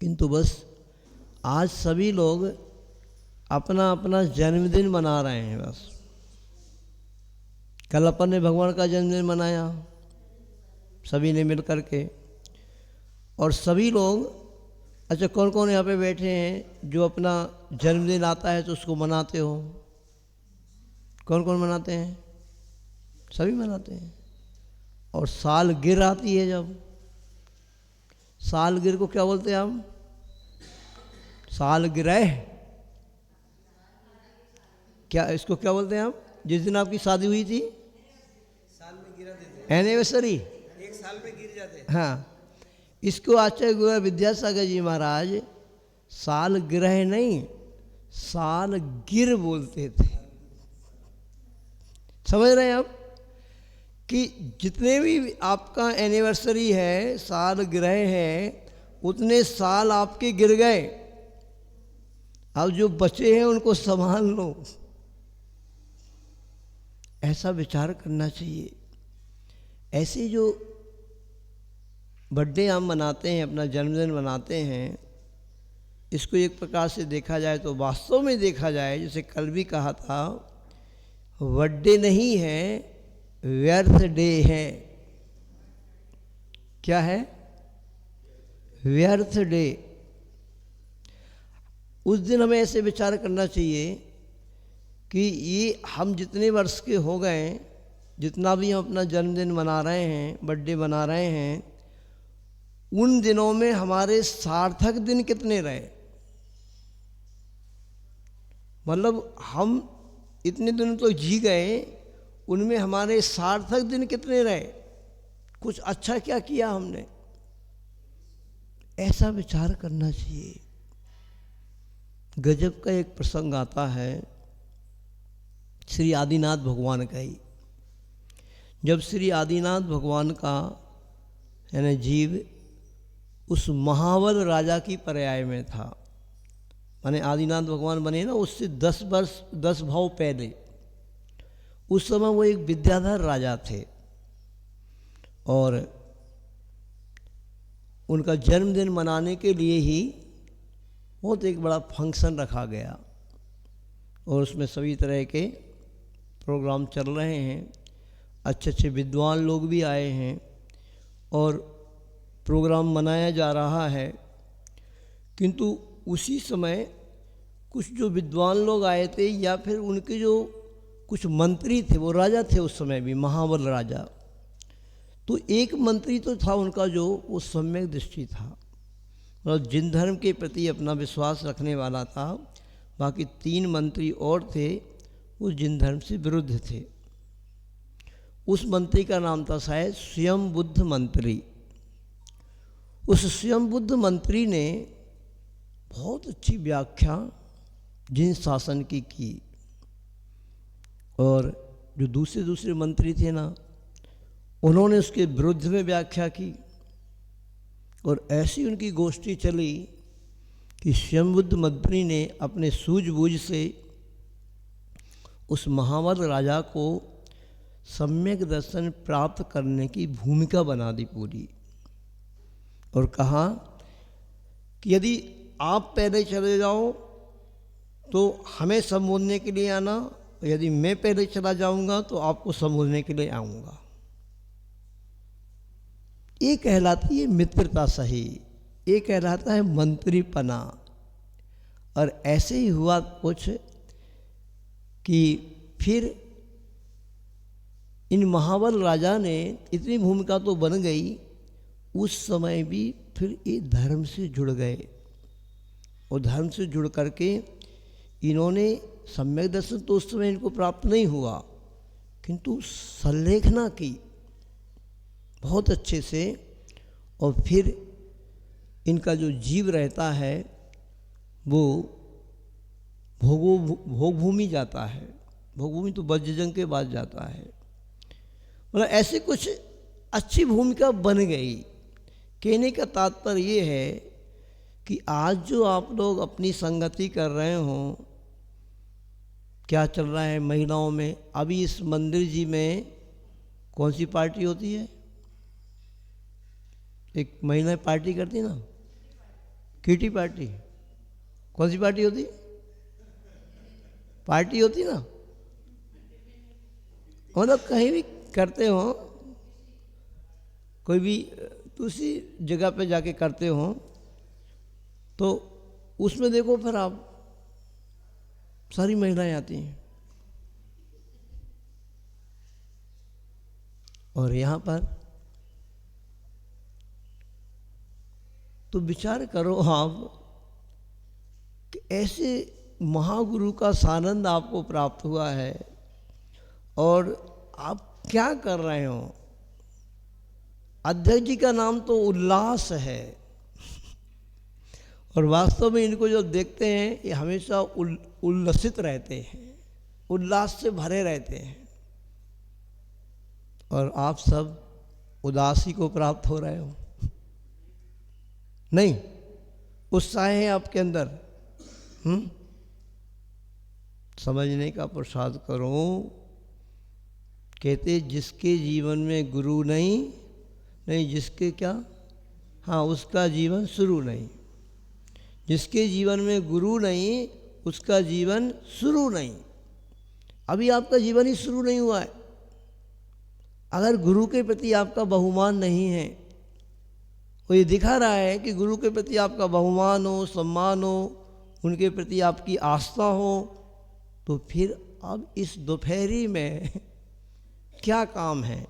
किंतु बस आज सभी लोग अपना अपना जन्मदिन मना रहे हैं। बस कल अपन ने भगवान का जन्मदिन मनाया सभी ने मिल कर के, और सभी लोग, अच्छा कौन कौन यहाँ पे बैठे हैं जो अपना जन्मदिन आता है तो उसको मनाते हो? कौन कौन मनाते हैं? सभी मनाते हैं। और सालगिरह आती है, जब सालगिरह को क्या बोलते हैं हम? सालगिरह, क्या इसको क्या बोलते हैं आप? जिस दिन आपकी शादी हुई थी, साल में गिरा देते हैं, एनिवर्सरी, एक साल में गिर जाते हैं। हाँ, इसको आचार्य गुरु विद्यासागर जी महाराज सालगिरह नहीं सालगिर बोलते थे। समझ रहे हैं आप कि जितने भी आपका एनिवर्सरी है, सालगिरह है, उतने साल आपके गिर गए। अब जो बचे हैं उनको संभाल लो, ऐसा विचार करना चाहिए। ऐसे जो बर्थडे हम मनाते हैं, अपना जन्मदिन मनाते हैं, इसको एक प्रकार से देखा जाए तो वास्तव में देखा जाए, जैसे कल भी कहा था, बर्थडे नहीं है, व्यर्थ डे है। क्या है? व्यर्थ डे। उस दिन हमें ऐसे विचार करना चाहिए कि ये हम जितने वर्ष के हो गए, जितना भी हम अपना जन्मदिन मना रहे हैं, बर्थडे मना रहे हैं, उन दिनों में हमारे सार्थक दिन कितने रहे? मतलब हम इतने दिनों तो जी गए, उनमें हमारे सार्थक दिन कितने रहे? कुछ अच्छा क्या किया हमने? ऐसा विचार करना चाहिए। गजब का एक प्रसंग आता है श्री आदिनाथ भगवान का ही। जब श्री आदिनाथ भगवान का यानी जीव उस महाबल राजा की पर्याय में था, माने आदिनाथ भगवान बने ना उससे 10 वर्ष 10 भाव पहले, उस समय वो एक विद्याधर राजा थे और उनका जन्मदिन मनाने के लिए ही बहुत एक बड़ा फंक्शन रखा गया और उसमें सभी तरह के प्रोग्राम चल रहे हैं। अच्छे अच्छे विद्वान लोग भी आए हैं और प्रोग्राम मनाया जा रहा है। किंतु उसी समय कुछ जो विद्वान लोग आए थे या फिर उनके जो कुछ मंत्री थे, वो राजा थे उस समय भी, महाबल राजा, तो एक मंत्री तो था उनका जो वो सम्यक दृष्टि था, मतलब जिन धर्म के प्रति अपना विश्वास रखने वाला था। बाकी 3 मंत्री और थे वो जिन धर्म से विरुद्ध थे। उस मंत्री का नाम था शायद स्वयं बुद्ध मंत्री। उस स्वयं बुद्ध मंत्री ने बहुत अच्छी व्याख्या जिन शासन की और जो दूसरे मंत्री थे ना, उन्होंने उसके विरुद्ध में व्याख्या की और ऐसी उनकी गोष्ठी चली कि स्वयं बुद्ध मंत्री ने अपने सूझबूझ से उस महाबल राजा को सम्यक दर्शन प्राप्त करने की भूमिका बना दी पूरी, और कहा कि यदि आप पहले चले जाओ तो हमें संबोधने के लिए आना, और यदि मैं पहले चला जाऊंगा तो आपको संबोधने के लिए आऊँगा। ये कहलाती है मित्रता सही, ये कहलाता है मंत्रीपना। और ऐसे ही हुआ कुछ कि फिर इन महाबल राजा ने इतनी भूमिका तो बन गई, उस समय भी फिर ये धर्म से जुड़ गए और धर्म से जुड़ करके इन्होंने सम्यक दर्शन तो उस समय इनको प्राप्त नहीं हुआ, किंतु संलेखना की बहुत अच्छे से, और फिर इनका जो जीव रहता है वो भोग भूमि जाता है। भोग भूमि तो वज्रजंग के बाद जाता है। मतलब ऐसे कुछ अच्छी भूमिका बन गई। कहने का तात्पर्य ये है कि आज जो आप लोग अपनी संगति कर रहे हो, क्या चल रहा है महिलाओं में? अभी इस मंदिर जी में कौन सी पार्टी होती है? एक महिला पार्टी करती ना, किटी पार्टी? कौन सी पार्टी होती? पार्टी होती ना, मतलब कहीं भी करते हो, कोई भी दूसरी जगह पे जाके करते हो तो उसमें देखो फिर आप सारी महिलाएं आती हैं, और यहाँ पर तो विचार करो आप कि ऐसे महागुरु का सानंद आपको प्राप्त हुआ है और आप क्या कर रहे हो? अध्यक्ष जी का नाम तो उल्लास है, और वास्तव में इनको जो देखते हैं ये हमेशा उल्लसित रहते हैं, उल्लास से भरे रहते हैं, और आप सब उदासी को प्राप्त हो रहे हो। नहीं, उत्साह है आपके अंदर। समझने का प्रसाद करो। कहते जिसके जीवन में गुरु नहीं जिसके क्या, हाँ, उसका जीवन शुरू नहीं। जिसके जीवन में गुरु नहीं उसका जीवन शुरू नहीं। अभी आपका जीवन ही शुरू नहीं हुआ है। अगर गुरु के प्रति आपका बहुमान नहीं है, वो ये दिखा रहा है कि गुरु के प्रति आपका बहुमान हो, सम्मान हो, उनके प्रति आपकी आस्था हो, तो फिर अब इस दोपहरी में क्या काम है?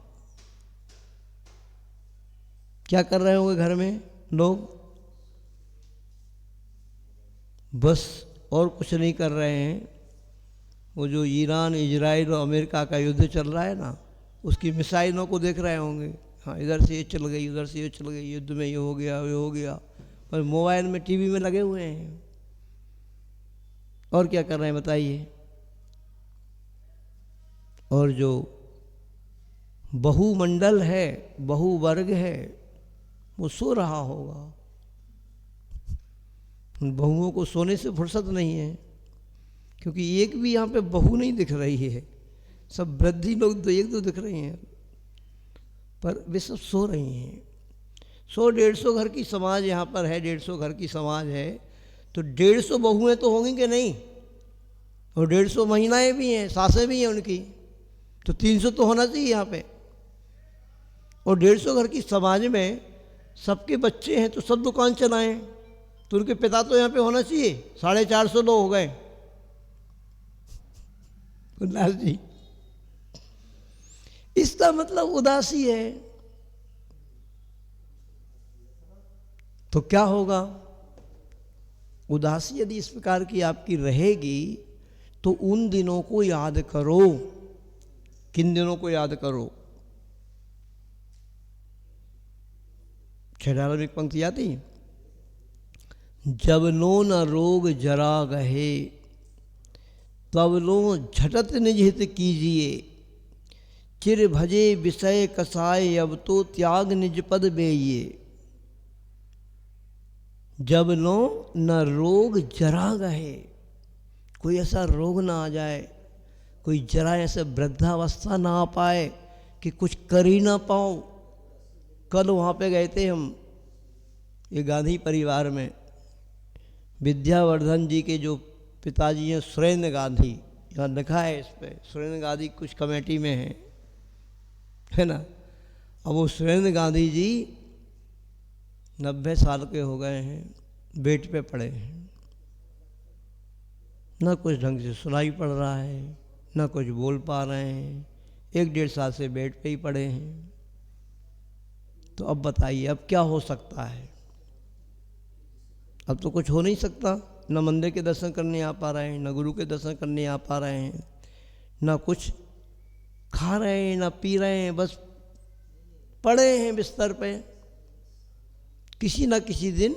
क्या कर रहे होंगे घर में लोग? बस और कुछ नहीं कर रहे हैं। वो जो ईरान, इजराइल और अमेरिका का युद्ध चल रहा है ना, उसकी मिसाइलों को देख रहे होंगे। हाँ, इधर से ये चल गई, उधर से ये चल गई, युद्ध में ये हो गया, ये हो गया, पर मोबाइल में, टीवी में लगे हुए हैं। और क्या कर रहे हैं बताइए? और जो बहुमंडल है, बहुवर्ग है, वो सो रहा होगा। उन बहुओं को सोने से फुर्सत नहीं है, क्योंकि एक भी यहाँ पे बहू नहीं दिख रही है। सब वृद्धि लोग तो एक दो दिख रही हैं, पर वे सब सो रही हैं। 100-150 घर की समाज यहाँ पर है, 150 घर की समाज है, तो 150 बहुएं तो होंगी कि नहीं? और 150 महिलाएं भी हैं, सासें भी हैं उनकी, तो 300 तो होना चाहिए यहाँ पे। और 150 घर की समाज में सबके बच्चे हैं, तो सब दुकान चलाएं, तो उनके पिता तो यहाँ पे होना चाहिए। 450 लोग हो गए उल्लास जी। इसका मतलब उदासी है। तो क्या होगा? उदासी यदि इस प्रकार की आपकी रहेगी तो उन दिनों को याद करो। किन दिनों को याद करो? 18वीं पंक्ति आती, जब नो न रोग जरा गहे, तब लो झटत निज हित कीजिए, चिर भजे विषय कसाय, अब तो त्याग निज पद बेइये। जब लो न रोग जरा गहे, कोई ऐसा रोग ना आ जाए, कोई जरा ऐसे वृद्धावस्था ना आ पाए कि कुछ कर ही ना पाओ। कल वहाँ पे गए थे हम, ये गांधी परिवार में, विद्यावर्धन जी के जो पिताजी हैं सुरेंद्र गांधी, यहाँ लिखा है इस पे, सुरेंद्र गांधी कुछ कमेटी में है ना। अब वो सुरेंद्र गांधी जी 90 साल के हो गए हैं, बेड पे पड़े हैं, ना कुछ ढंग से सुनाई पड़ रहा है, ना कुछ बोल पा रहे हैं, 1-1.5 साल से बेड पे ही पड़े हैं। तो अब बताइए अब क्या हो सकता है? अब तो कुछ हो नहीं सकता। न मंदिर के दर्शन करने आ पा रहे हैं, न गुरु के दर्शन करने आ पा रहे हैं, न कुछ खा रहे हैं, न पी रहे हैं, बस पड़े हैं बिस्तर पे। किसी न किसी दिन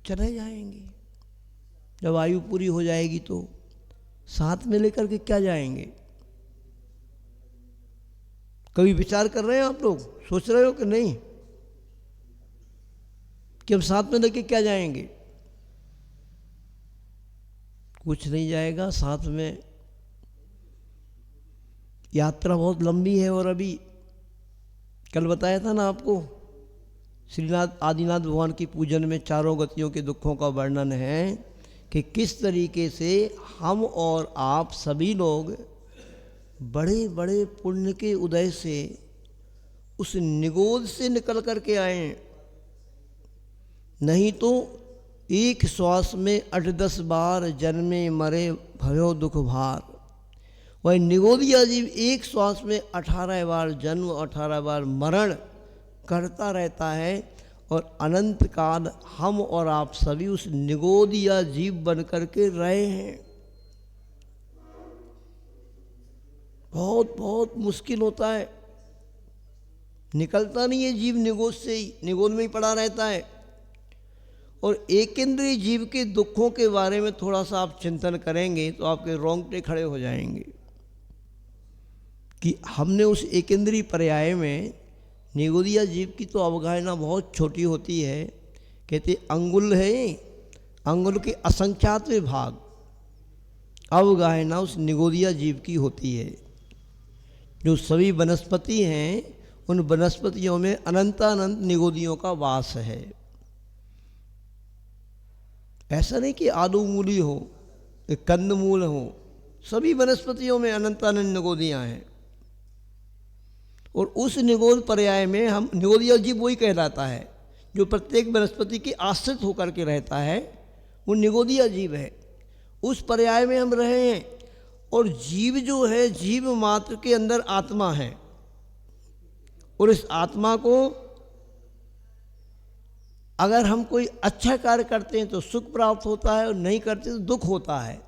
चले जाएंगे। जब आयु पूरी हो जाएगी तो साथ में लेकर के क्या जाएंगे? कभी विचार कर रहे हैं आप लोग? सोच रहे हो कि नहीं कि हम साथ में लेके क्या जाएंगे? कुछ नहीं जाएगा साथ में। यात्रा बहुत लंबी है, और अभी कल बताया था ना आपको, श्रीनाथ आदिनाथ भगवान की पूजन में चारों गतियों के दुखों का वर्णन है कि किस तरीके से हम और आप सभी लोग बड़े बड़े पुण्य के उदय से उस निगोद से निकल कर के आए। नहीं तो एक श्वास में 8-10 बार जन्मे मरे भयो दुख भार। वह निगोदिया जीव एक श्वास में 18 बार जन्म 18 बार मरण करता रहता है और अनंत काल हम और आप सभी उस निगोदिया जीव बन कर के रहे हैं। बहुत बहुत मुश्किल होता है, निकलता नहीं है जीव निगोद से ही, निगोद में ही पड़ा रहता है। और एक इंद्रिय जीव के दुखों के बारे में थोड़ा सा आप चिंतन करेंगे तो आपके रोंगटे खड़े हो जाएंगे कि हमने उस एक इंद्रिय पर्याय में निगोदिया जीव की तो अवगाहना बहुत छोटी होती है। कहते अंगुल है, अंगुल के असंख्यातवें भाग अवगाहना उस निगोदिया जीव की होती है। जो सभी वनस्पति हैं उन वनस्पतियों में अनंतानंत निगोदियों का वास है। ऐसा नहीं कि आलू मूली हो, कंदमूल हो, सभी वनस्पतियों में अनंतानंत निगोदियाँ हैं। और उस निगोद पर्याय में हम निगोदिया जीव वही कहलाता है जो प्रत्येक वनस्पति के आश्रित होकर के रहता है, वो निगोदिया जीव है। उस पर्याय में हम रहे हैं। और जीव जो है, जीव मात्र के अंदर आत्मा है और इस आत्मा को अगर हम कोई अच्छा कार्य करते हैं तो सुख प्राप्त होता है और नहीं करते तो दुख होता है।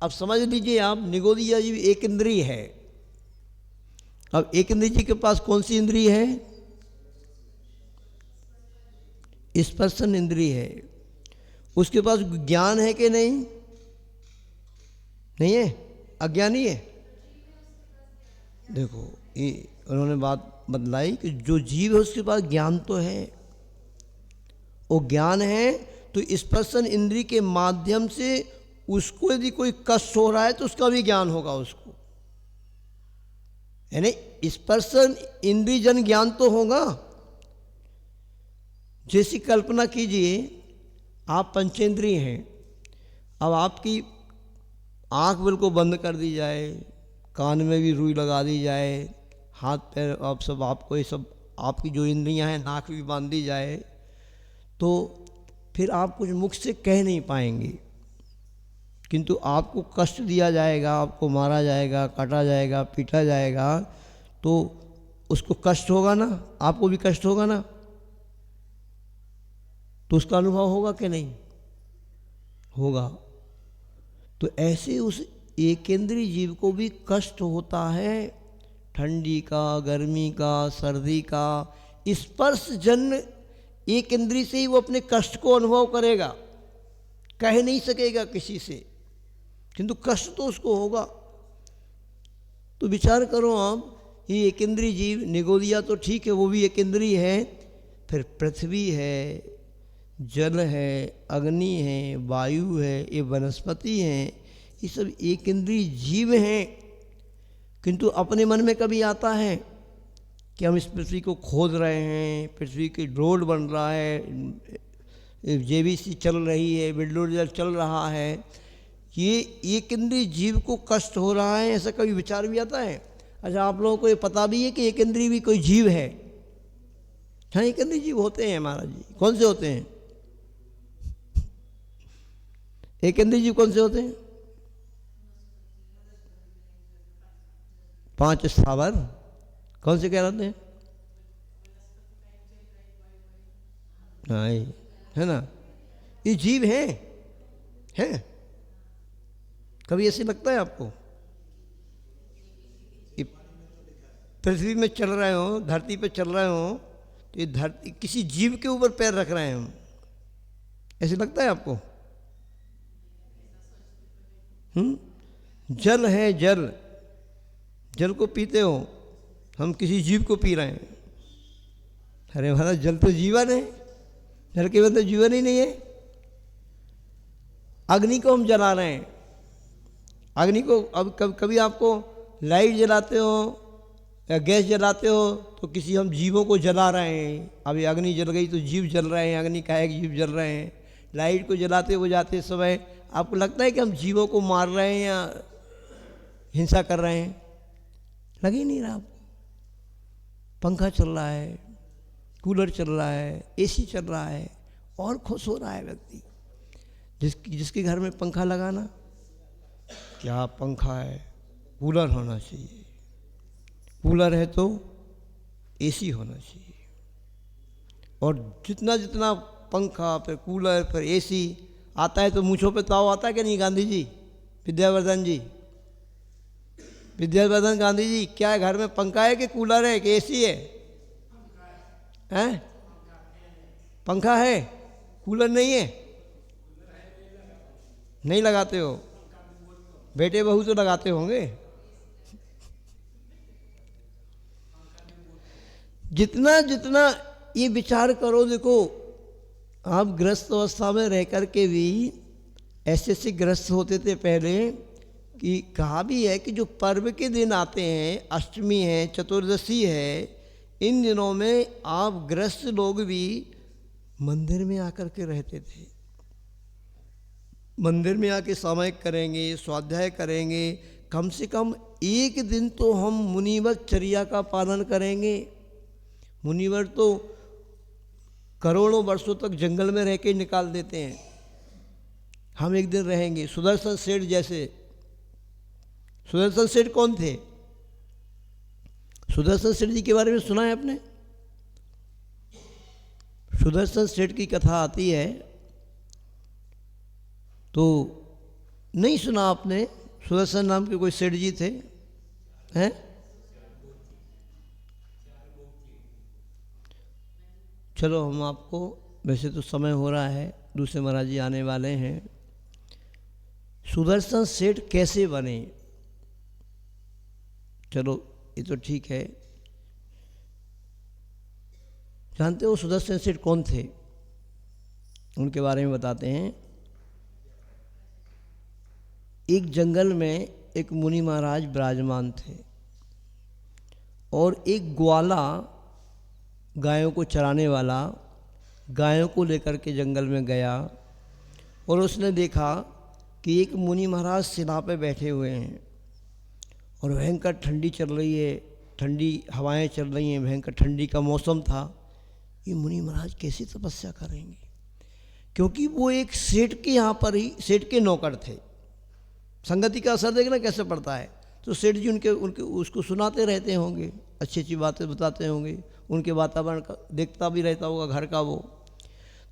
अब समझ लीजिए आप, निगोदिया जीव एक इंद्रिय है। अब एक इंद्रिय जी के पास कौन सी इंद्रिय है? स्पर्शन इंद्रिय है। उसके पास ज्ञान है कि नहीं? नहीं है, अज्ञानी है। देखो ये उन्होंने बात बतलाई कि जो जीव है उसके पास ज्ञान तो है, वो ज्ञान है तो स्पर्शन इंद्रिय के माध्यम से उसको यदि कोई कष्ट हो रहा है तो उसका भी ज्ञान होगा उसको, यानी स्पर्शन इंद्रिय जन ज्ञान तो होगा। जैसी कल्पना कीजिए आप पंचेंद्रिय हैं, अब आपकी आँख बिल्कुल बंद कर दी जाए, कान में भी रुई लगा दी जाए, हाथ पैर आप सब आपको ये सब आपकी जो इंद्रियां हैं नाक भी बांध दी जाए, तो फिर आप कुछ मुख से कह नहीं पाएंगे। किंतु आपको कष्ट दिया जाएगा, आपको मारा जाएगा, काटा जाएगा, पीटा जाएगा, तो उसको कष्ट होगा ना, आपको भी कष्ट होगा ना, तो उसका अनुभव होगा कि नहीं होगा। तो ऐसे उस एकेंद्रीय जीव को भी कष्ट होता है, ठंडी का, गर्मी का, सर्दी का, स्पर्श जन्य एक इंद्रिय से ही वो अपने कष्ट को अनुभव करेगा, कह नहीं सकेगा किसी से, किंतु कष्ट तो उसको होगा। तो विचार करो आप, ये एक इंद्रिय जीव निगोदिया तो ठीक है, वो भी एक इंद्रिय है, फिर पृथ्वी है, जल है, अग्नि है, वायु है, ये वनस्पति हैं, ये सब एक इंद्रिय जीव हैं। किंतु अपने मन में कभी आता है कि हम इस पृथ्वी को खोद रहे हैं, पृथ्वी की रोड बन रहा है, जेबीसी चल रही है, बुलडोजर चल रहा है, ये एक इंद्रिय जीव को कष्ट हो रहा है, ऐसा कभी विचार भी आता है? अच्छा, आप लोगों को ये पता भी है कि एक इंद्रिय भी कोई जीव है? हाँ, एक इंद्रिय जीव होते हैं महाराज जी। कौन से होते हैं एक इंद्रिय जीव? कौन से होते हैं? 5 स्थावर। कौन से कहलाते हैं? हाँ, है ना, ये जीव हैं। कभी ऐसे लगता है आपको कि पृथ्वी में चल रहे हो, धरती पे चल रहे हो, तो ये धरती किसी जीव के ऊपर पैर रख रहे हैं हम, ऐसे लगता है आपको? जल है, जल को पीते हो, हम किसी जीव को पी रहे हैं। अरे महाराज, जल तो जीवन है, जल के बिना तो जीवन ही नहीं है। अग्नि को हम जला रहे हैं, अग्नि को अब कभी आपको लाइट जलाते हो या गैस जलाते हो तो किसी हम जीवों को जला रहे हैं, अभी अग्नि जल गई तो जीव जल रहे हैं, अग्नि का एक जीव जल रहे हैं। लाइट को जलाते बुझाते समय आपको लगता है कि हम जीवों को मार रहे हैं या हिंसा कर रहे हैं? लग ही नहीं रहा आपको। पंखा चल रहा है, कूलर चल रहा है, एसी चल रहा है और खुश हो रहा है व्यक्ति। जिसके घर में पंखा लगाना, क्या पंखा है, कूलर होना चाहिए, कूलर है तो एसी होना चाहिए। और जितना जितना पंखा फिर कूलर फिर एसी आता है तो मूँछों पे ताव आता है कि नहीं? गांधी जी, विद्यावर्धन जी, विद्यावर्धन गांधी जी, क्या है घर में पंखा है कि कूलर है कि एसी है? हैं? पंखा है, कूलर नहीं है? नहीं लगाते हो? बेटे बहू तो लगाते होंगे। जितना जितना ये विचार करो, देखो आप ग्रस्त अवस्था में रह कर के भी ऐसे ग्रस्त होते थे पहले कि कहा भी है कि जो पर्व के दिन आते हैं, अष्टमी है, चतुर्दशी है, इन दिनों में आप ग्रस्त लोग भी मंदिर में आकर के रहते थे। मंदिर में आके सामयिक करेंगे, स्वाध्याय करेंगे, कम से कम एक दिन तो हम मुनिवत चर्या का पालन करेंगे। मुनिवर तो करोड़ों वर्षों तक जंगल में रह के निकाल देते हैं, हम एक दिन रहेंगे। सुदर्शन सेठ जैसे, सुदर्शन सेठ कौन थे? सुदर्शन सेठ जी के बारे में सुना है आपने? सुदर्शन सेठ की कथा आती है तो नहीं सुना आपने? सुदर्शन नाम के कोई सेठ जी थे, हैं? चलो हम आपको, वैसे तो समय हो रहा है, दूसरे महाराज जी आने वाले हैं। सुदर्शन सेठ कैसे बने? चलो ये तो ठीक है, जानते हो सुदर्शन सेठ कौन थे? उनके बारे में बताते हैं। एक जंगल में एक मुनि महाराज विराजमान थे और एक ग्वाला, गायों को चराने वाला, गायों को लेकर के जंगल में गया और उसने देखा कि एक मुनि महाराज सिला पे बैठे हुए हैं और भयंकर ठंडी चल रही है, ठंडी हवाएं चल रही हैं, भयंकर ठंडी का मौसम था। ये मुनि महाराज कैसी तपस्या करेंगे? क्योंकि वो एक सेठ के यहाँ पर ही, सेठ के नौकर थे। संगति का असर देखना कैसे पड़ता है। तो सेठ जी उनके उनके उसको सुनाते रहते होंगे, अच्छी अच्छी बातें बताते होंगे, उनके वातावरण का देखता भी रहता होगा घर का वो।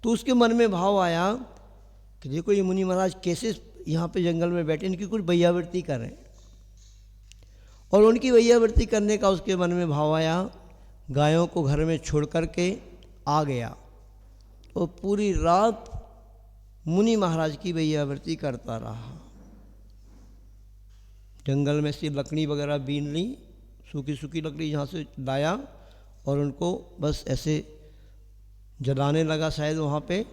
तो उसके मन में भाव आया कि देखो ये मुनि महाराज कैसे यहाँ पे जंगल में बैठे, इनकी कुछ वैयावृत्ति करें। और उनकी वैयावृत्ति करने का उसके मन में भाव आया। गायों को घर में छोड़ करके आ गया और पूरी रात मुनि महाराज की वैयावृत्ति करता रहा। जंगल में से लकड़ी वगैरह बीन ली, सूखी सूखी लकड़ी यहाँ से लाया और उनको बस ऐसे जलाने लगा शायद वहाँ पे,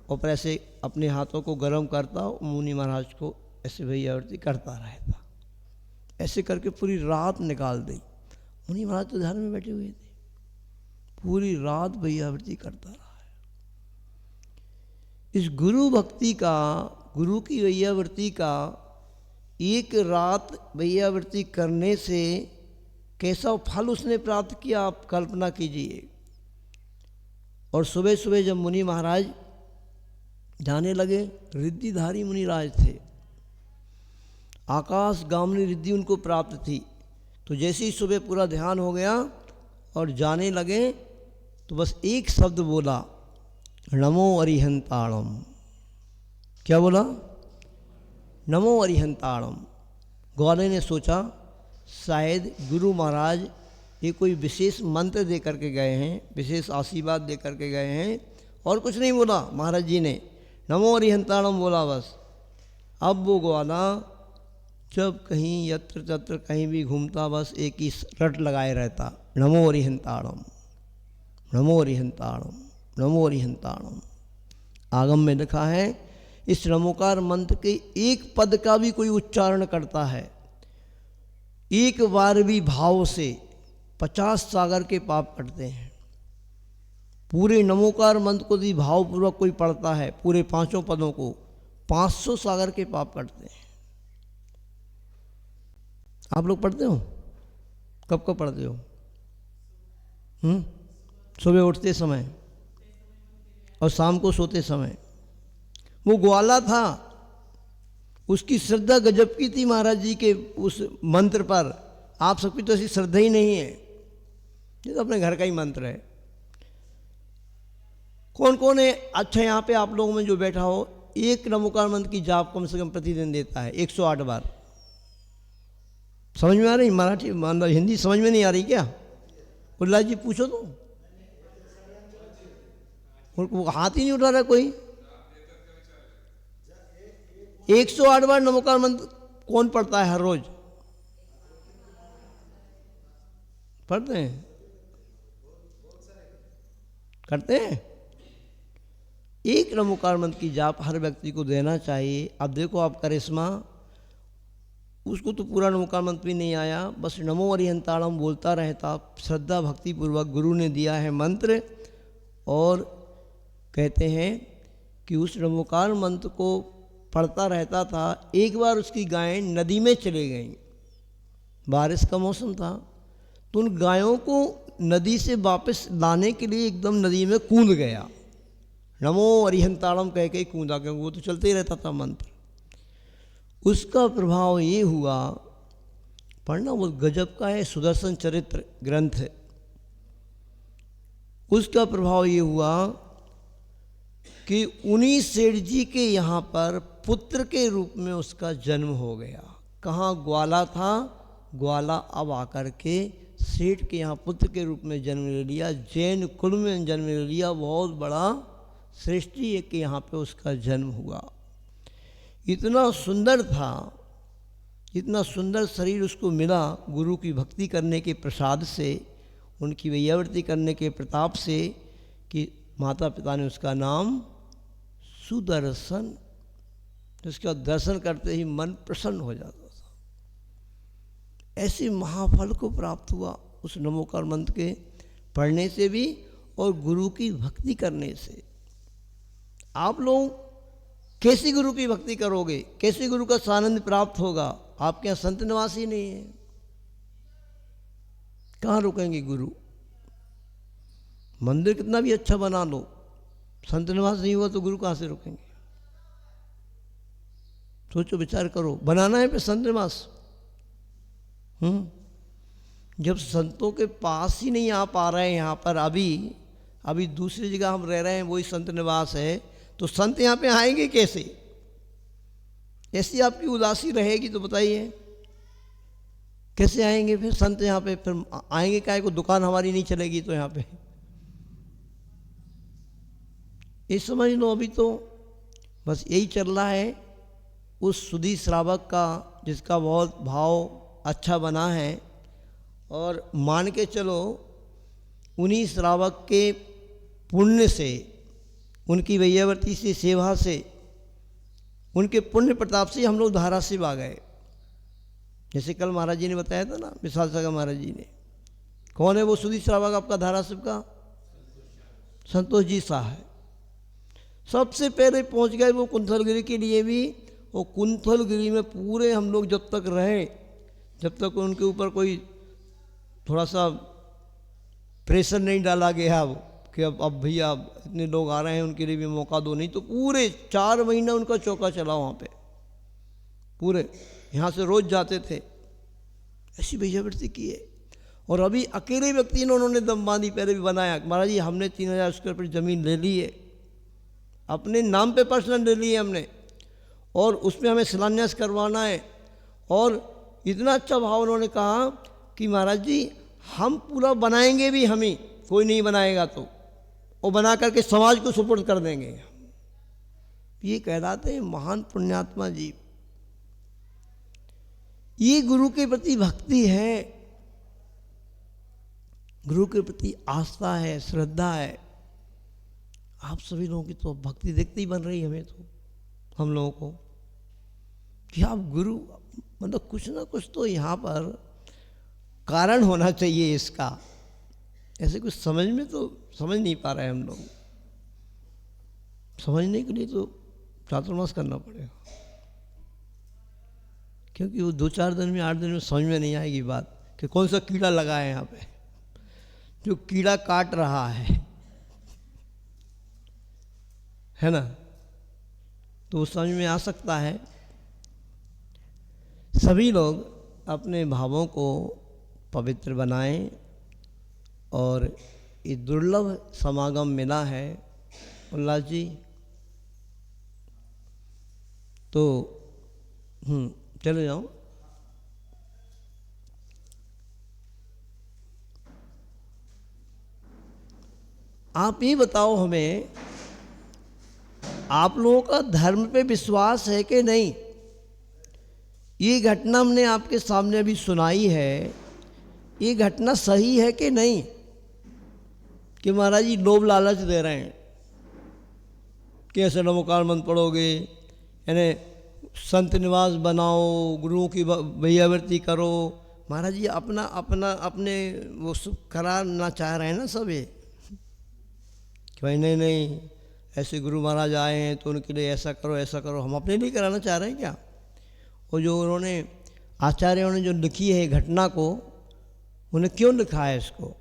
और फिर ऐसे अपने हाथों को गर्म करता, मुनि महाराज को ऐसे वैयावृत्ति करता रहता। ऐसे करके पूरी रात निकाल दी। मुनि महाराज तो ध्यान में बैठे हुए थे, पूरी रात वैयावृत्ति करता रहा है। इस गुरु भक्ति का, गुरु की वैयावृत्ति का, एक रात वैयावृत्ति करने से कैसा फल उसने प्राप्त किया, आप कल्पना कीजिए। और सुबह सुबह जब मुनि महाराज जाने लगे, रिद्धिधारी मुनिराज थे, आकाश गामनी रिद्धि उनको प्राप्त थी। तो जैसे ही सुबह पूरा ध्यान हो गया और जाने लगे तो बस एक शब्द बोला, नमो अरिहंताणम। क्या बोला? नमो अरिहंताणम। ग्वाले ने सोचा शायद गुरु महाराज ये कोई विशेष मंत्र दे करके गए हैं, विशेष आशीर्वाद दे करके गए हैं, और कुछ नहीं बोला महाराज जी ने, नमो अरिहंताणम बोला बस। अब वो ग्वाला जब कहीं यत्र तत्र कहीं भी घूमता बस एक ही रट लगाए रहता, नमो अरिहंताणम, नमो अरिहंताणम, नमो अरिहंताणम। आगम में लिखा है इस नमोकार मंत्र के एक पद का भी कोई उच्चारण करता है, एक बार भी भाव से 50 सागर के पाप कटते हैं। पूरे नमोकार मंत्र को यदि भावपूर्वक कोई पढ़ता है, पूरे 5 पदों को, 500 सागर के पाप कटते हैं। आप लोग पढ़ते हो? कब कब पढ़ते हो? सुबह उठते समय और शाम को सोते समय। वो ग्वाला था, उसकी श्रद्धा गजब की थी महाराज जी के उस मंत्र पर। आप सबकी तो ऐसी श्रद्धा ही नहीं है, ये तो अपने घर का ही मंत्र है। कौन कौन है अच्छा यहाँ पे आप लोगों में जो बैठा हो, एक नमोकार मंत्र की जाप कम से कम प्रतिदिन देता है 108 बार? समझ में आ रही? मराठी मतलब हिंदी समझ में नहीं आ रही क्या? उल्लास जी पूछो तो, उनको हाथ ही नहीं उठा रहा कोई। 108 बार नमोकार मंत्र कौन पढ़ता है हर रोज? पढ़ते हैं? करते हैं? एक नमोकार मंत्र की जाप हर व्यक्ति को देना चाहिए। अब देखो आप करिश्मा, उसको तो पूरा नमोकार मंत्र भी नहीं आया, बस नमो अरिहंताणम बोलता रहता, श्रद्धा भक्ति पूर्वक गुरु ने दिया है मंत्र। और कहते हैं कि उस नमोकार मंत्र को पढ़ता रहता था। एक बार उसकी गायें नदी में चले गईं, बारिश का मौसम था, तो उन गायों को नदी से वापस लाने के लिए एकदम नदी में कूद गया। नमो अरिहंताणम कह के कूदा, क्योंकि वो तो चलते ही रहता था मंत्र। उसका प्रभाव ये हुआ, पढ़ना वो गजब का है, सुदर्शन चरित्र ग्रंथ। उसका प्रभाव ये हुआ कि उन्हीं सेठ जी के यहाँ पर पुत्र के रूप में उसका जन्म हो गया। कहाँ ग्वाला था, ग्वाला अब आकर के सेठ के यहाँ पुत्र के रूप में जन्म ले लिया, जैन कुल में जन्म ले लिया। बहुत बड़ा सृष्टि है कि यहाँ पे उसका जन्म हुआ। इतना सुंदर था, इतना सुंदर शरीर उसको मिला गुरु की भक्ति करने के प्रसाद से, उनकी वैयावृत्ति करने के प्रताप से, कि माता पिता ने उसका नाम सुदर्शन, जिसका दर्शन करते ही मन प्रसन्न हो जाता था। ऐसे महाफल को प्राप्त हुआ उस नमोकार मंत्र के पढ़ने से भी और गुरु की भक्ति करने से। आप लोग कैसी गुरु की भक्ति करोगे, कैसे गुरु का सानंद प्राप्त होगा? आपके यहाँ संत निवास ही नहीं है, कहाँ रुकेंगे गुरु? मंदिर कितना भी अच्छा बना लो, संत निवास नहीं हुआ तो गुरु कहाँ से रुकेंगे? सोचो, विचार करो, बनाना है फिर संत निवास। जब संतों के पास ही नहीं आ पा रहे हैं, यहाँ पर अभी दूसरी जगह हम रह रहे हैं, वही संत निवास है, तो संत यहाँ पे आएंगे कैसे? ऐसी आपकी उदासी रहेगी तो बताइए कैसे आएंगे फिर संत यहाँ पे? फिर आएंगे क्या? को दुकान हमारी नहीं चलेगी तो यहाँ पे ये समझ लो। अभी तो बस यही चल रहा है उस सुधी श्रावक का, जिसका बहुत भाव अच्छा बना है। और मान के चलो उन्हीं श्रावक के पुण्य से, उनकी वैयावर्ती से, सेवा से, उनके पुण्य प्रताप से हम लोग धाराशिव आ गए। जैसे कल महाराज जी ने बताया था ना, विशाल सागर महाराज जी ने। कौन है वो सुधी श्रावक आपका धाराशिव का? संतोष जी शाह है। सबसे पहले पहुंच गए वो कुंथलगिरी के लिए भी। वो कुंथलगिरी में पूरे हम लोग जब तक रहे, जब तक उनके ऊपर कोई थोड़ा सा प्रेशर नहीं डाला गया कि अब भैया इतने लोग आ रहे हैं, उनके लिए भी मौका दो, नहीं तो पूरे 4 महीना उनका चौका चला वहाँ पे। पूरे यहाँ से रोज जाते थे, ऐसी वैयावृत्ति की है। और अभी अकेले व्यक्ति ने उन्होंने दम बांधी, पहले भी बनाया, महाराज जी हमने 3000 स्क्वायर फीट ज़मीन ले ली है, अपने नाम पे पर्सनल ले ली है हमने, और उसमें हमें शिलान्यास करवाना है। और इतना अच्छा भाव उन्होंने कहा कि महाराज जी हम पूरा बनाएंगे भी, हम ही, कोई नहीं बनाएगा तो, वो बना करके समाज को सुपुर्द कर देंगे। ये कहलाते हैं महान पुण्यात्मा जी। ये गुरु के प्रति भक्ति है, गुरु के प्रति आस्था है, श्रद्धा है। आप सभी लोगों की तो भक्ति देखते ही बन रही है हमें तो, हम लोगों को, कि आप गुरु मतलब कुछ ना कुछ तो यहाँ पर कारण होना चाहिए इसका। ऐसे कुछ समझ में तो समझ नहीं पा रहे हम लोग। समझने के लिए तो चातुर्मास करना पड़ेगा, क्योंकि वो 2-4 दिन में 8 दिन में समझ में नहीं आएगी बात कि कौन सा कीड़ा लगा है यहाँ पे, जो कीड़ा काट रहा है ना। तो वो समझ में आ सकता है। सभी लोग अपने भावों को पवित्र बनाएं, और ये दुर्लभ समागम मिला है उल्लास जी, तो चले जाओ। आप ये बताओ हमें, आप लोगों का धर्म पे विश्वास है कि नहीं? ये घटना हमने आपके सामने अभी सुनाई है, ये घटना सही है कि नहीं? कि महाराज जी लोभ लालच दे रहे हैं कि ऐसे नमोकार मंत्र पढ़ोगे, यानी संत निवास बनाओ, गुरुओं की भैयावृत्ति करो। महाराज जी अपना अपना अपने वो सब कराना चाह रहे हैं ना सब, ये कि भाई नहीं नहीं ऐसे गुरु महाराज आए हैं तो उनके लिए ऐसा करो ऐसा करो। हम अपने लिए कराना चाह रहे हैं क्या? और जो उन्होंने आचार्यों ने जो लिखी है घटना को, उन्हें क्यों लिखा है इसको?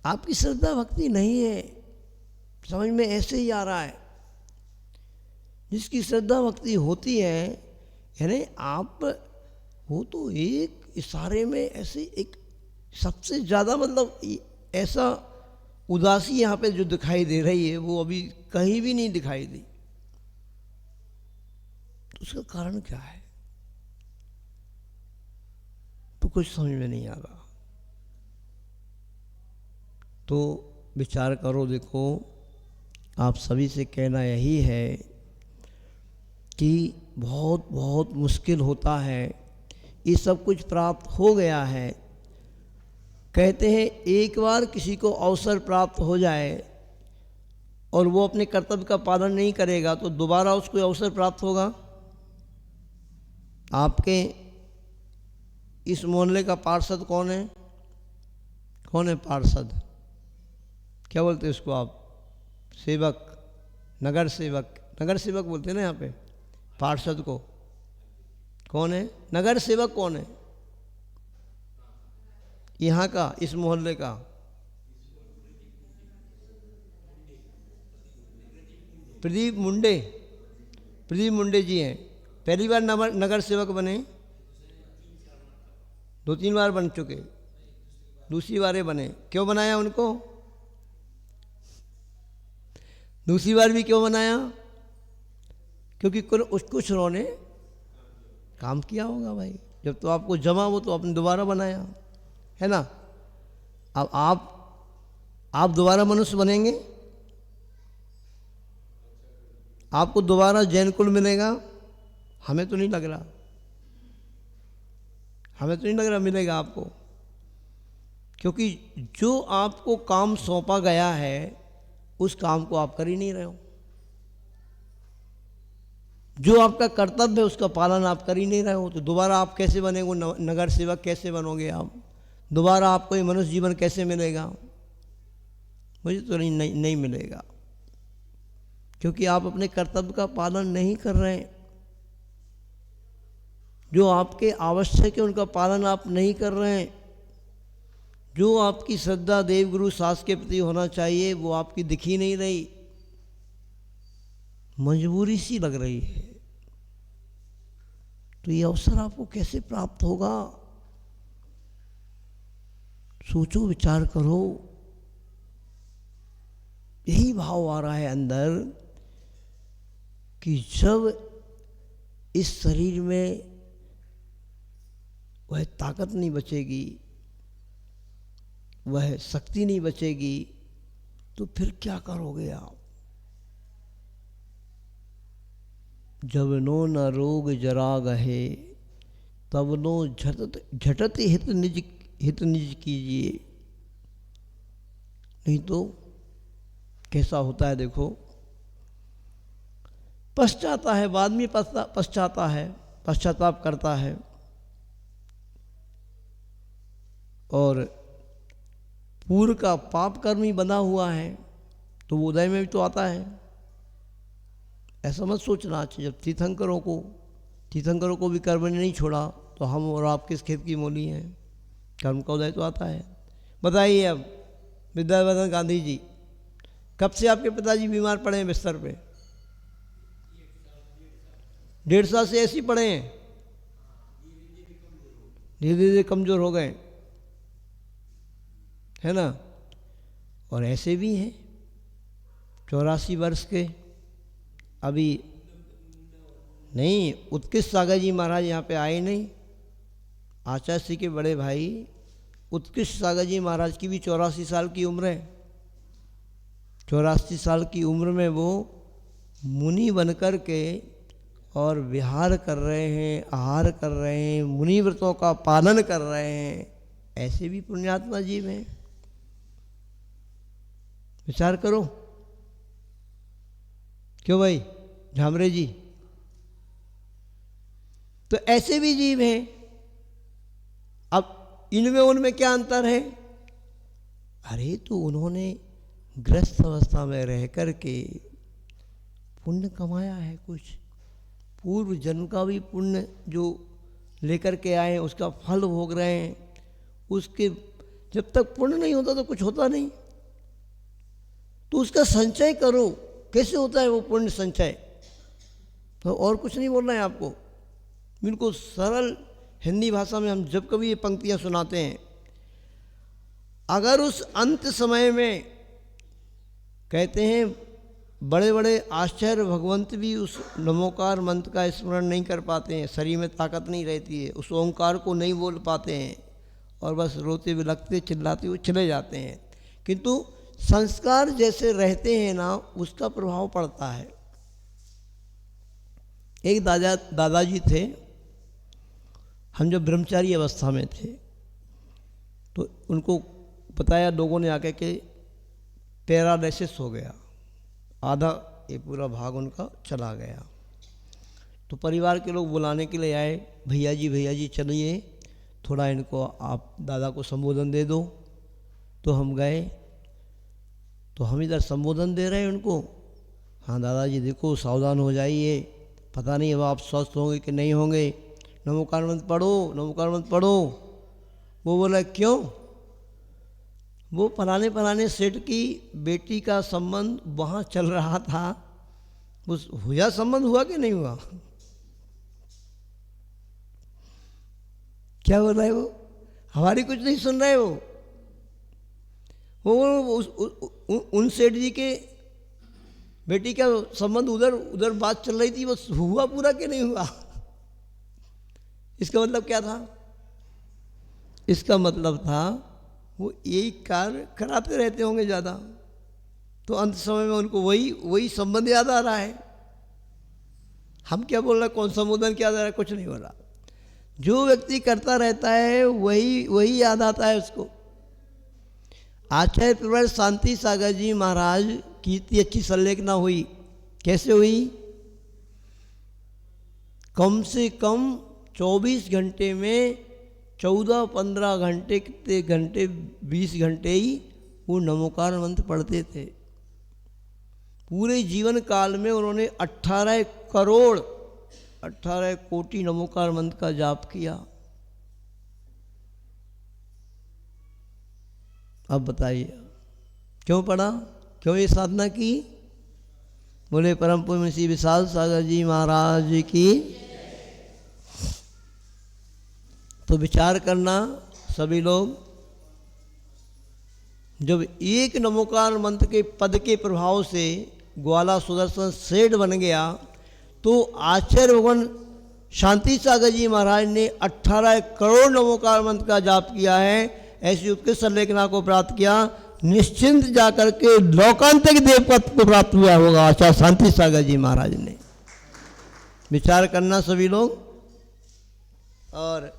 आपकी श्रद्धा भक्ति नहीं है, समझ में ऐसे ही आ रहा है। जिसकी श्रद्धा भक्ति होती है, यानी आप वो तो एक इशारे में ऐसे एक सबसे ज़्यादा मतलब ऐसा उदासी यहाँ पे जो दिखाई दे रही है वो अभी कहीं भी नहीं दिखाई दी। तो उसका कारण क्या है? तो कुछ समझ में नहीं आ रहा। तो विचार करो। देखो, आप सभी से कहना यही है कि बहुत बहुत मुश्किल होता है। ये सब कुछ प्राप्त हो गया है। कहते हैं एक बार किसी को अवसर प्राप्त हो जाए और वो अपने कर्तव्य का पालन नहीं करेगा तो दोबारा उसको अवसर प्राप्त होगा। आपके इस मोहल्ले का पार्षद कौन है? कौन है पार्षद? क्या बोलते हैं उसको आप? सेवक, नगर सेवक। नगर सेवक बोलते हैं ना यहाँ पे पार्षद को। कौन है नगर सेवक? कौन है यहाँ का, इस मोहल्ले का? प्रदीप मुंडे। प्रदीप मुंडे जी हैं। पहली बार नगर सेवक बने, 2-3 बार बन चुके, दूसरी बार बने। क्यों बनाया उनको? दूसरी बार भी क्यों बनाया? क्योंकि कुछ उन्होंने काम किया होगा भाई। जब तो आपको जमा हो तो आपने दोबारा बनाया है ना। अब आप दोबारा मनुष्य बनेंगे, आपको दोबारा जैन कुल मिलेगा? हमें तो नहीं लग रहा, हमें तो नहीं लग रहा मिलेगा आपको। क्योंकि जो आपको काम सौंपा गया है उस काम को आप कर ही नहीं रहे हो। जो आपका कर्तव्य है उसका पालन आप कर ही नहीं रहे हो, तो दोबारा आप कैसे बनेंगे नगर सेवक? कैसे बनोगे आप? दोबारा आपको ये मनुष्य जीवन कैसे मिलेगा? मुझे तो नहीं मिलेगा, क्योंकि आप अपने कर्तव्य का पालन नहीं कर रहे हैं। जो आपके आवश्यक है उनका पालन आप नहीं कर रहे हैं। जो आपकी श्रद्धा देव गुरु शास्त्र के प्रति होना चाहिए वो आपकी दिख ही नहीं रही, मजबूरी सी लग रही है। तो ये अवसर आपको कैसे प्राप्त होगा? सोचो, विचार करो। यही भाव आ रहा है अंदर कि जब इस शरीर में वह ताकत नहीं बचेगी, वह शक्ति नहीं बचेगी, तो फिर क्या करोगे आप? जब नो न रोग जरा गहे तब नो झटत हित निज कीजिए। नहीं तो कैसा होता है देखो, पश्चाता है, बाद में पश्चाता है, पश्चाताप करता है। और पूर्व का पाप कर्म ही बंधा हुआ है तो वो उदय में भी तो आता है। ऐसा मत सोचना। जब तीर्थंकरों को भी कर्म ने नहीं छोड़ा तो हम और आप किस खेत की मूली हैं। कर्म का उदय तो आता है। बताइए अब विद्यावर्धन गांधी जी, कब से आपके पिताजी बीमार पड़े हैं बिस्तर पे? 1.5 साल से ऐसे ही पड़े हैं, धीरे धीरे कमज़ोर हो गए, है ना। और ऐसे भी हैं 84 वर्ष के, अभी नहीं, उत्कृष्ट सागर जी महाराज यहाँ पे आए नहीं। आचार्य श्री के बड़े भाई उत्कृष्ट सागर जी महाराज की भी 84 साल की उम्र है। 84 साल की उम्र में वो मुनि बनकर के और विहार कर रहे हैं, आहार कर रहे हैं, मुनि व्रतों का पालन कर रहे हैं। ऐसे भी पुण्यात्मा जीव हैं। विचार करो। क्यों भाई झामरे जी? तो ऐसे भी जीव हैं। अब इनमें उनमें क्या अंतर है? अरे तो उन्होंने ग्रस्त अवस्था में रह कर के पुण्य कमाया है, कुछ पूर्व जन्म का भी पुण्य जो लेकर के आए हैं उसका फल भोग रहे हैं। उसके जब तक पुण्य नहीं होता तो कुछ होता नहीं, तो उसका संचय करो। कैसे होता है वो पुण्य संचय? तो और कुछ नहीं बोलना है आपको, बिल्कुल सरल हिंदी भाषा में हम जब कभी ये पंक्तियाँ सुनाते हैं, अगर उस अंत समय में कहते हैं बड़े बड़े आश्चर्य भगवंत भी उस नमोकार मंत्र का स्मरण नहीं कर पाते हैं, शरीर में ताकत नहीं रहती है, उस ओंकार को नहीं बोल पाते हैं और बस रोते बिलखते चिल्लाते हुए चले जाते हैं। किंतु संस्कार जैसे रहते हैं ना, उसका प्रभाव पड़ता है। एक दादाजी थे, हम जब ब्रह्मचारी अवस्था में थे तो उनको बताया लोगों ने आके कि पैरालिसिस हो गया, आधा ये पूरा भाग उनका चला गया। तो परिवार के लोग बुलाने के लिए आए, भैया जी चलिए थोड़ा इनको आप दादा को संबोधन दे दो। तो हम गए, तो हम इधर संबोधन दे रहे हैं उनको। हाँ दादाजी देखो सावधान हो जाइए, पता नहीं अब आप स्वस्थ होंगे कि नहीं होंगे, नमोकार मंत्र पढ़ो, नमोकार मंत्र पढ़ो। वो बोला क्यों? वो फलाने सेठ की बेटी का संबंध वहाँ चल रहा था, उस हुआ संबंध हुआ कि नहीं हुआ? क्या बोल रहा है वो? हमारी कुछ नहीं सुन रहे वो उन सेठ जी के बेटी का संबंध उधर बात चल रही थी, वो हुआ पूरा कि नहीं हुआ? इसका मतलब क्या था? इसका मतलब था वो यही कार्य कराते रहते होंगे ज़्यादा, तो अंत समय में उनको वही संबंध याद आ रहा है। हम क्या बोल रहे हैं, कौन संबोधन क्या आ रहा है, कुछ नहीं हो रहा। जो व्यक्ति करता रहता है वही याद आता है उसको। आचार्य प्रवर शांति सागर जी महाराज की इतनी अच्छी संलेखना हुई। कैसे हुई? कम से कम 24 घंटे में 14-15 घंटे, कितने घंटे, 20 घंटे ही वो नमोकार मंत्र पढ़ते थे। पूरे जीवन काल में उन्होंने 18 कोटि नमोकार मंत्र का जाप किया। अब बताइए क्यों पढ़ा, क्यों ये साधना की? बोले परम पूज्य श्री विशाल सागर जी महाराज की। तो विचार करना सभी लोग, जब एक नमोकार मंत्र के पद के प्रभाव से ग्वाला सुदर्शन सेठ बन गया, तो आचार्य भगवान शांति सागर जी महाराज ने 18 करोड़ नमोकार मंत्र का जाप किया है। ऐसी उत्कृष्ट संलेखना को प्राप्त किया, निश्चिंत जाकर के लोकांतिक देवपद को प्राप्त हुआ होगा आचार्य शांति सागर जी महाराज ने। विचार करना सभी लोग। और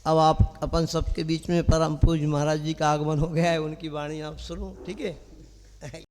अब आप अपन सबके बीच में परम पूज्य महाराज जी का आगमन हो गया है, उनकी वाणी आप सुनो, ठीक है।